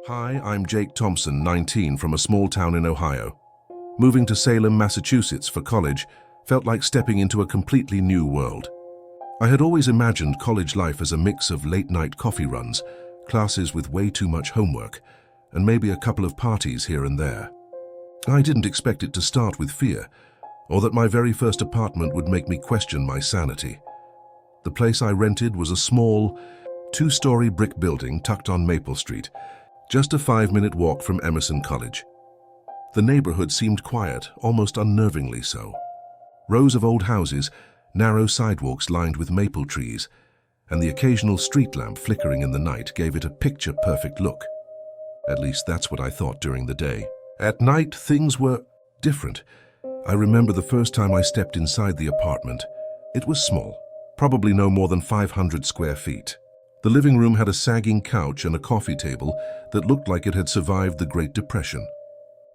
Hi, I'm Jake Thompson, 19, from a small town in Ohio. Moving to Salem, Massachusetts for college felt like stepping into a completely new world. I had always imagined college life as a mix of late-night coffee runs, classes with way too much homework, and maybe a couple of parties here and there. I didn't expect it to start with fear, or that my very first apartment would make me question my sanity. The place I rented was a small, two-story brick building tucked on Maple Street, just a 5-minute walk from Emerson College. The neighborhood seemed quiet, almost unnervingly so. Rows of old houses, narrow sidewalks lined with maple trees, and the occasional street lamp flickering in the night gave it a picture-perfect look. At least that's what I thought during the day. At night, things were different. I remember the first time I stepped inside the apartment. It was small, probably no more than 500 square feet. The living room had a sagging couch and a coffee table that looked like it had survived the Great Depression.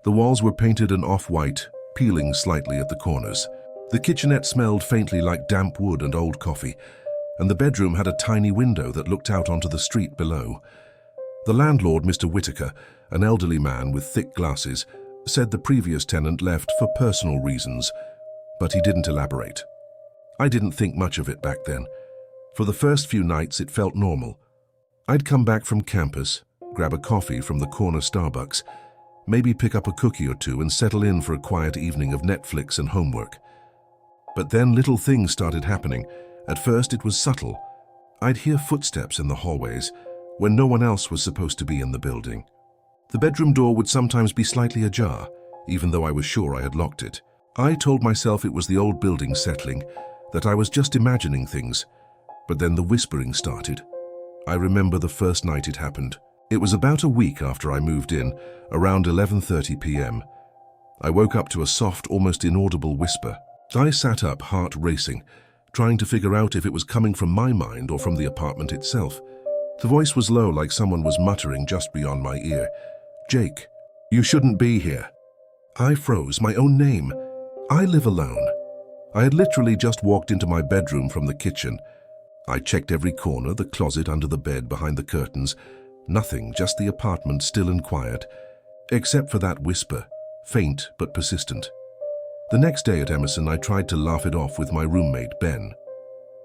The walls were painted an off-white, peeling slightly at the corners. The kitchenette smelled faintly like damp wood and old coffee, and the bedroom had a tiny window that looked out onto the street below. The landlord, Mr. Whitaker, an elderly man with thick glasses, said the previous tenant left for personal reasons, but he didn't elaborate. I didn't think much of it back then. For the first few nights, it felt normal. I'd come back from campus, grab a coffee from the corner Starbucks, maybe pick up a cookie or two and settle in for a quiet evening of Netflix and homework. But then little things started happening. At first, it was subtle. I'd hear footsteps in the hallways when no one else was supposed to be in the building. The bedroom door would sometimes be slightly ajar, even though I was sure I had locked it. I told myself it was the old building settling, that I was just imagining things. But then the whispering started. I remember the first night it happened. It was about a week after I moved in, around 11:30 p.m. I woke up to a soft, almost inaudible whisper. I sat up, heart racing, trying to figure out if it was coming from my mind or from the apartment itself. The voice was low, like someone was muttering just beyond my ear. "Jake, you shouldn't be here." I froze, my own name. I live alone. I had literally just walked into my bedroom from the kitchen. I checked every corner, the closet, under the bed, behind the curtains. Nothing, just the apartment still and quiet, except for that whisper, faint but persistent. The next day at Emerson, I tried to laugh it off with my roommate, Ben.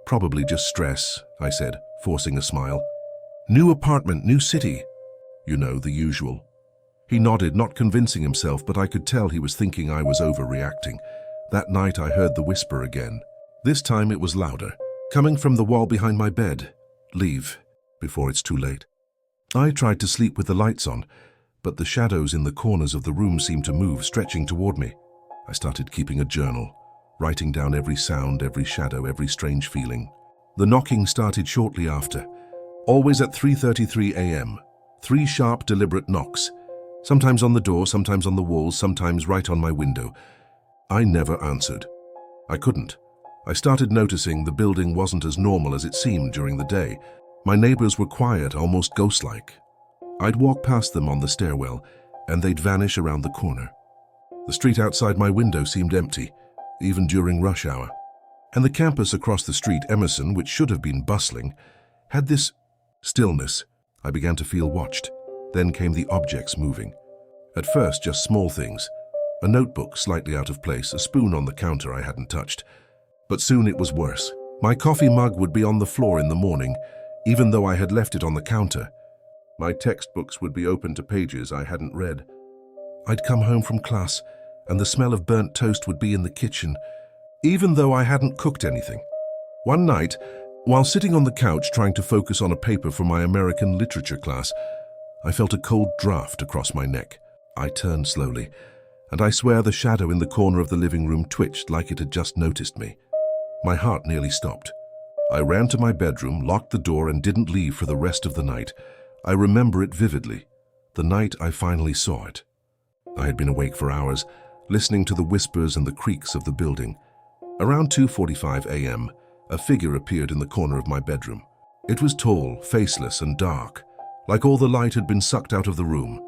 "Probably just stress," I said, forcing a smile. "New apartment, new city." You know, the usual. He nodded, not convincing himself, but I could tell he was thinking I was overreacting. That night I heard the whisper again. This time it was louder, coming from the wall behind my bed. "Leave, before it's too late." I tried to sleep with the lights on, but the shadows in the corners of the room seemed to move, stretching toward me. I started keeping a journal, writing down every sound, every shadow, every strange feeling. The knocking started shortly after, always at 3:33 a.m. 3 sharp, deliberate knocks, sometimes on the door, sometimes on the walls, sometimes right on my window. I never answered. I couldn't. I started noticing the building wasn't as normal as it seemed during the day. My neighbors were quiet, almost ghost-like. I'd walk past them on the stairwell, and they'd vanish around the corner. The street outside my window seemed empty, even during rush hour. And the campus across the street, Emerson, which should have been bustling, had this stillness. I began to feel watched. Then came the objects moving. At first, just small things. A notebook slightly out of place, a spoon on the counter I hadn't touched. But soon it was worse. My coffee mug would be on the floor in the morning, even though I had left it on the counter. My textbooks would be open to pages I hadn't read. I'd come home from class, and the smell of burnt toast would be in the kitchen, even though I hadn't cooked anything. One night, while sitting on the couch trying to focus on a paper for my American literature class, I felt a cold draft across my neck. I turned slowly, and I swear the shadow in the corner of the living room twitched like it had just noticed me. My heart nearly stopped. I ran to my bedroom, locked the door, and didn't leave for the rest of the night. I remember it vividly, the night I finally saw it. I had been awake for hours, listening to the whispers and the creaks of the building. Around 2:45 a.m., a figure appeared in the corner of my bedroom. It was tall, faceless, and dark, like all the light had been sucked out of the room.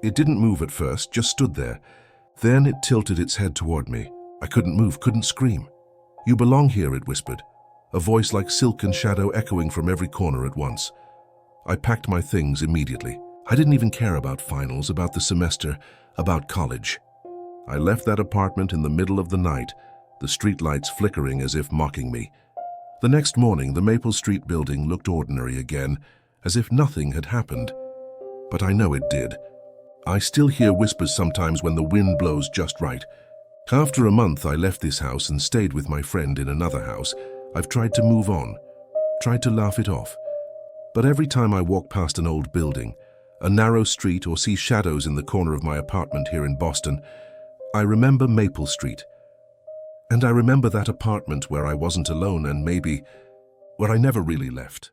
It didn't move at first, just stood there. Then it tilted its head toward me. I couldn't move, couldn't scream. "You belong here," it whispered, a voice like silk and shadow echoing from every corner at once. I packed my things immediately. I didn't even care about finals, about the semester, about college. I left that apartment in the middle of the night, the streetlights flickering as if mocking me. The next morning, the Maple Street building looked ordinary again, as if nothing had happened. But I know it did. I still hear whispers sometimes when the wind blows just right. After a month, I left this house and stayed with my friend in another house. I've tried to move on, tried to laugh it off. But every time I walk past an old building, a narrow street, or see shadows in the corner of my apartment here in Boston, I remember Maple Street. And I remember that apartment where I wasn't alone and maybe where I never really left.